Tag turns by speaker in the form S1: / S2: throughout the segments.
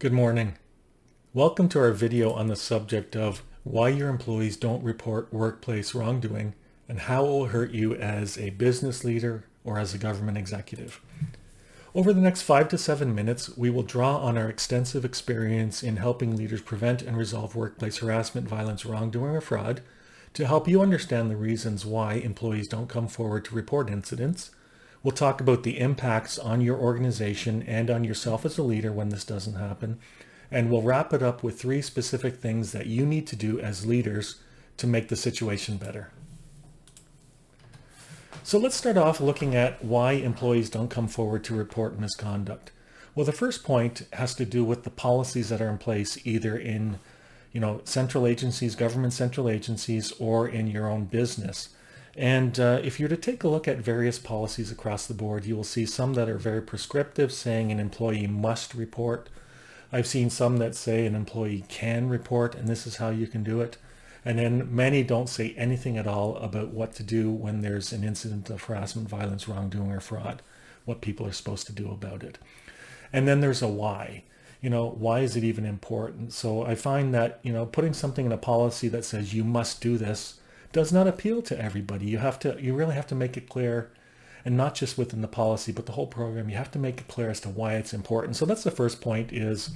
S1: Good morning. Welcome to our video on the subject of why your employees don't report workplace wrongdoing and how it will hurt you as a business leader or as a government executive. Over the next 5 to 7 minutes, we will draw on our extensive experience in helping leaders prevent and resolve workplace harassment, violence, wrongdoing, or fraud to help you understand the reasons why employees don't come forward to report incidents. We'll talk about the impacts on your organization and on yourself as a leader when this doesn't happen. And we'll wrap it up with 3 specific things that you need to do as leaders to make the situation better. So let's start off looking at why employees don't come forward to report misconduct. Well, the first point has to do with the policies that are in place either in central agencies, government central agencies, or in your own business. And if you're to take a look at various policies across the board, you will see some that are very prescriptive, saying an employee must report. I've seen some that say an employee can report, and this is how you can do it. And then many don't say anything at all about what to do when there's an incident of harassment, violence, wrongdoing, or fraud, what people are supposed to do about it. And then there's a why. Why is it even important? So I find that, putting something in a policy that says you must do this does not appeal to everybody. You really have to make it clear, and not just within the policy, but the whole program. You have to make it clear as to why it's important. So that's the first point, is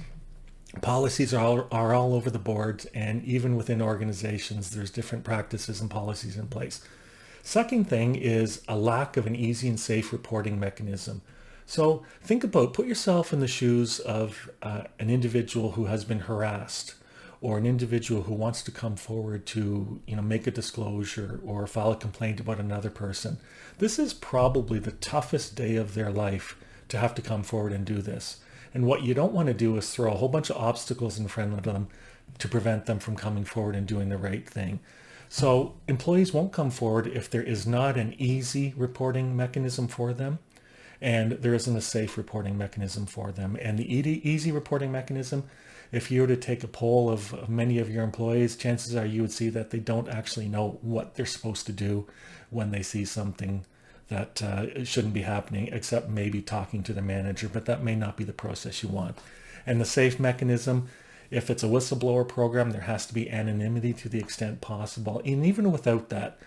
S1: policies are all over the board, and even within organizations, there's different practices and policies in place. Second thing is a lack of an easy and safe reporting mechanism. So put yourself in the shoes of an individual who has been harassed, or an individual who wants to come forward to, make a disclosure or file a complaint about another person. This is probably the toughest day of their life to have to come forward and do this. And what you don't want to do is throw a whole bunch of obstacles in front of them to prevent them from coming forward and doing the right thing. So employees won't come forward if there is not an easy reporting mechanism for them, and there isn't a safe reporting mechanism for them. And the easy reporting mechanism, if you were to take a poll of many of your employees, chances are you would see that they don't actually know what they're supposed to do when they see something that shouldn't be happening, except maybe talking to the manager, but that may not be the process you want. And the safe mechanism, if it's a whistleblower program, there has to be anonymity to the extent possible. And even without that,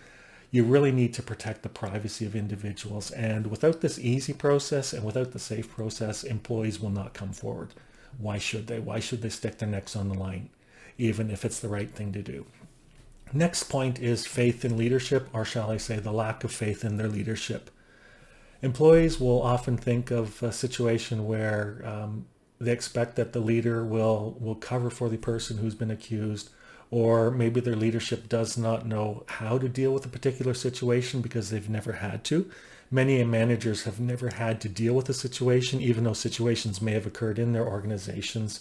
S1: you really need to protect the privacy of individuals. And without this easy process and without the safe process, employees will not come forward. Why should they? Why should they stick their necks on the line, even if it's the right thing to do? Next point is faith in leadership, or shall I say the lack of faith in their leadership. Employees will often think of a situation where they expect that the leader will cover for the person who's been accused, or maybe their leadership does not know how to deal with a particular situation because they've never had to. Many managers have never had to deal with a situation, even though situations may have occurred in their organizations.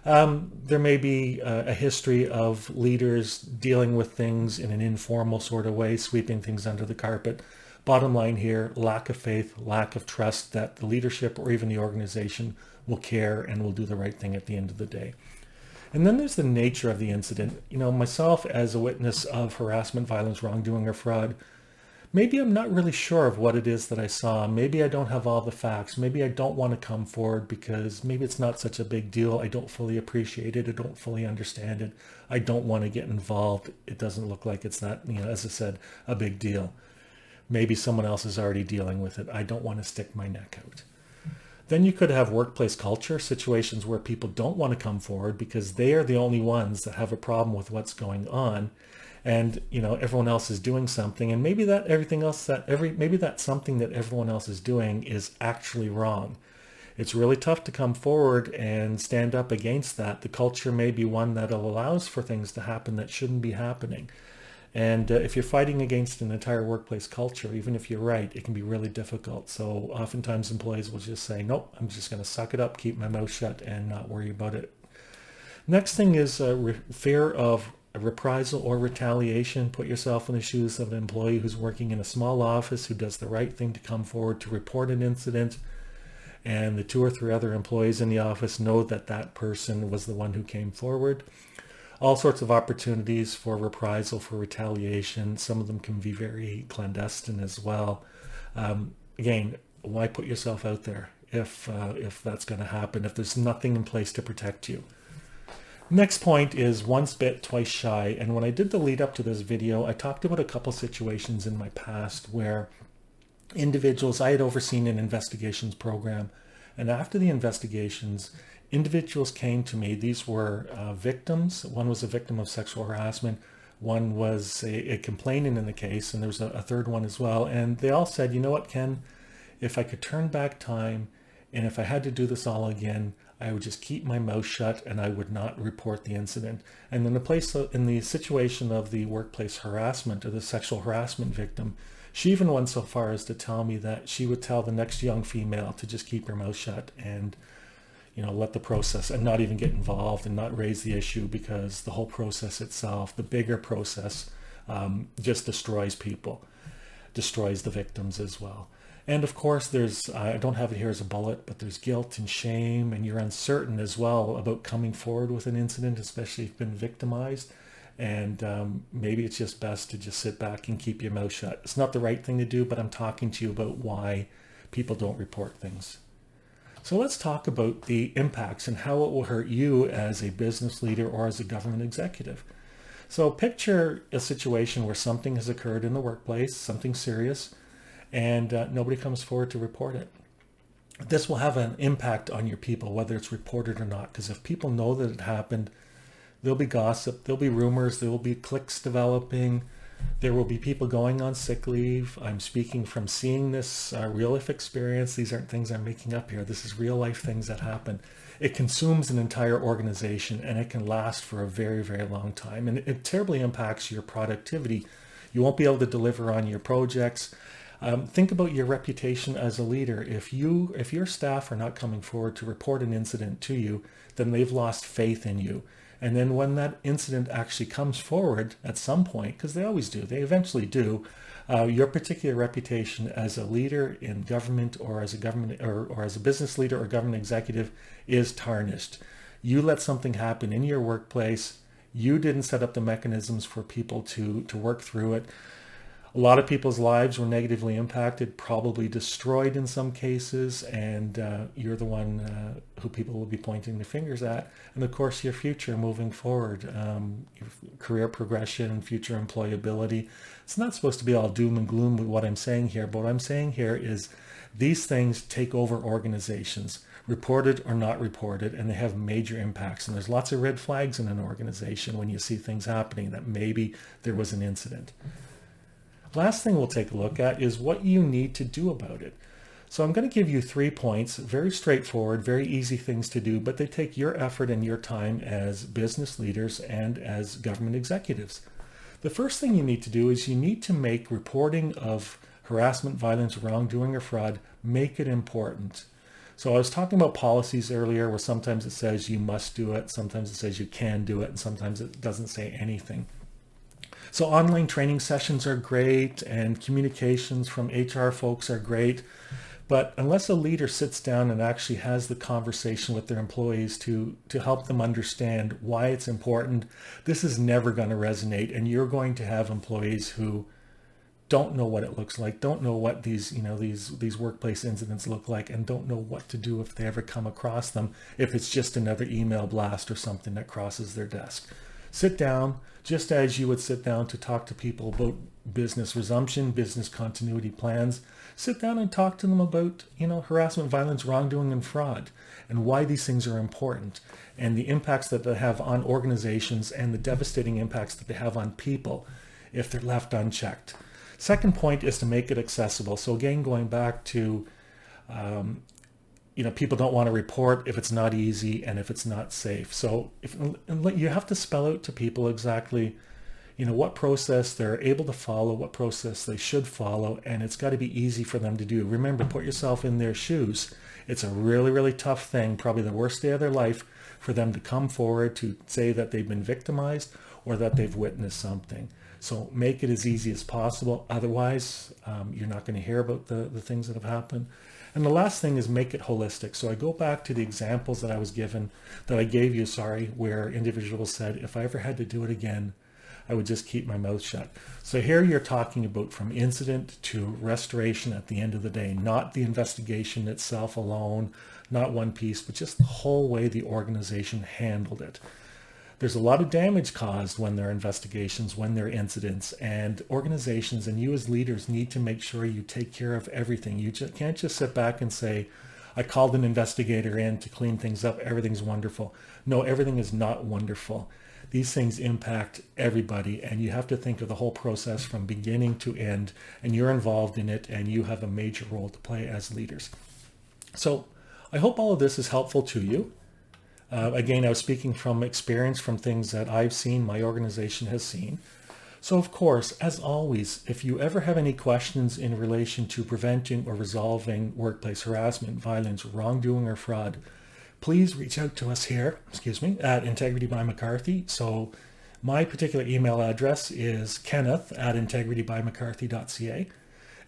S1: There may be a history of leaders dealing with things in an informal sort of way, sweeping things under the carpet. Bottom line here, lack of faith, lack of trust that the leadership or even the organization will care and will do the right thing at the end of the day. And then there's the nature of the incident. Myself as a witness of harassment, violence, wrongdoing, or fraud, maybe I'm not really sure of what it is that I saw. Maybe I don't have all the facts. Maybe I don't want to come forward because maybe it's not such a big deal. I don't fully appreciate it. I don't fully understand it. I don't want to get involved. It doesn't look like it's that, as I said, a big deal. Maybe someone else is already dealing with it. I don't want to stick my neck out. Then you could have workplace culture, situations where people don't want to come forward because they are the only ones that have a problem with what's going on. And, everyone else is doing something, and maybe that something that everyone else is doing is actually wrong. It's really tough to come forward and stand up against that. The culture may be one that allows for things to happen that shouldn't be happening. And if you're fighting against an entire workplace culture, even if you're right, it can be really difficult. So oftentimes employees will just say, nope, I'm just going to suck it up, keep my mouth shut, and not worry about it. Next thing is fear of a reprisal or retaliation. Put yourself in the shoes of an employee who's working in a small office who does the right thing to come forward to report an incident, and the 2 or 3 other employees in the office know that that person was the one who came forward. All sorts of opportunities for reprisal, for retaliation. Some of them can be very clandestine as well. Again, why put yourself out there? if that's going to happen, if there's nothing in place to protect you. Next point is once bit, twice shy. And when I did the lead up to this video, I talked about a couple situations in my past where individuals, I had overseen an investigations program, and after the investigations, individuals came to me. These were victims. One was a victim of sexual harassment. One was a complainant in the case, and there was a third one as well. And they all said, you know what, Ken, if I could turn back time and if I had to do this all again, I would just keep my mouth shut and I would not report the incident. And in the situation of the workplace harassment or the sexual harassment victim, she even went so far as to tell me that she would tell the next young female to just keep her mouth shut and, you know, let the process and not even get involved and not raise the issue, because the whole process itself, the bigger process, just destroys people, destroys the victims as well. And of course, there's, I don't have it here as a bullet, but there's guilt and shame, and you're uncertain as well about coming forward with an incident, especially if you've been victimized. And maybe it's just best to just sit back and keep your mouth shut. It's not the right thing to do, but I'm talking to you about why people don't report things. So let's talk about the impacts and how it will hurt you as a business leader or as a government executive. So picture a situation where something has occurred in the workplace, something serious, and nobody comes forward to report it. This will have an impact on your people, whether it's reported or not, because if people know that it happened, there'll be gossip, there'll be rumors, there will be cliques developing, there will be people going on sick leave. I'm speaking from seeing this real life experience. These aren't things I'm making up here. This is real life things that happen. It consumes an entire organization, and it can last for a very, very long time. And it terribly impacts your productivity. You won't be able to deliver on your projects. Think about your reputation as a leader. If your staff are not coming forward to report an incident to you, then they've lost faith in you. And then when that incident actually comes forward at some point, because they always do, they eventually do, your particular reputation as a leader in government or as a government or as a business leader or government executive is tarnished. You let something happen in your workplace. You didn't set up the mechanisms for people to work through it. A lot of people's lives were negatively impacted, probably destroyed in some cases, and you're the one who people will be pointing their fingers at. And of course, your future moving forward, your career progression, future employability. It's not supposed to be all doom and gloom with what I'm saying here, but what I'm saying here is these things take over organizations, reported or not reported, and they have major impacts. And there's lots of red flags in an organization when you see things happening that maybe there was an incident. Last thing we'll take a look at is what you need to do about it. So I'm going to give you 3 points, very straightforward, very easy things to do, but they take your effort and your time as business leaders and as government executives. The first thing you need to do is you need to make reporting of harassment, violence, wrongdoing, or fraud, make it important. So I was talking about policies earlier where sometimes it says you must do it, sometimes it says you can do it, and sometimes it doesn't say anything. So online training sessions are great and communications from HR folks are great, but unless a leader sits down and actually has the conversation with their employees to help them understand why it's important, this is never going to resonate, and you're going to have employees who don't know what it looks like, don't know what these workplace incidents look like, and don't know what to do if they ever come across them, if it's just another email blast or something that crosses their desk. Sit down, just as you would sit down to talk to people about business resumption, business continuity plans. Sit down and talk to them about, harassment, violence, wrongdoing, and fraud, and why these things are important, and the impacts that they have on organizations and the devastating impacts that they have on people if they're left unchecked. Second point is to make it accessible. So again, going back to, people don't want to report if it's not easy and if it's not safe. So you have to spell out to people exactly, what process they're able to follow, what process they should follow, and it's got to be easy for them to do. Remember, put yourself in their shoes. It's a really, really tough thing, probably the worst day of their life, for them to come forward to say that they've been victimized or that they've witnessed something. So make it as easy as possible. Otherwise, you're not going to hear about the things that have happened. And the last thing is make it holistic. So I go back to the examples that I gave you, where individuals said, if I ever had to do it again, I would just keep my mouth shut. So here you're talking about from incident to restoration at the end of the day, not the investigation itself alone, not one piece, but just the whole way the organization handled it. There's a lot of damage caused when there are investigations, when there are incidents, and organizations and you as leaders need to make sure you take care of everything. You can't just sit back and say, I called an investigator in to clean things up, everything's wonderful. No, everything is not wonderful. These things impact everybody, and you have to think of the whole process from beginning to end, and you're involved in it, and you have a major role to play as leaders. So I hope all of this is helpful to you. Again, I was speaking from experience, from things that I've seen, my organization has seen. So of course, as always, if you ever have any questions in relation to preventing or resolving workplace harassment, violence, wrongdoing, or fraud, please reach out to us here, at Integrity by McCarthy. So my particular email address is kenneth@integritybymccarthy.ca,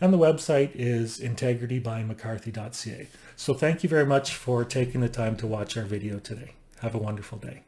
S1: and the website is integritybymccarthy.ca. So thank you very much for taking the time to watch our video today. Have a wonderful day.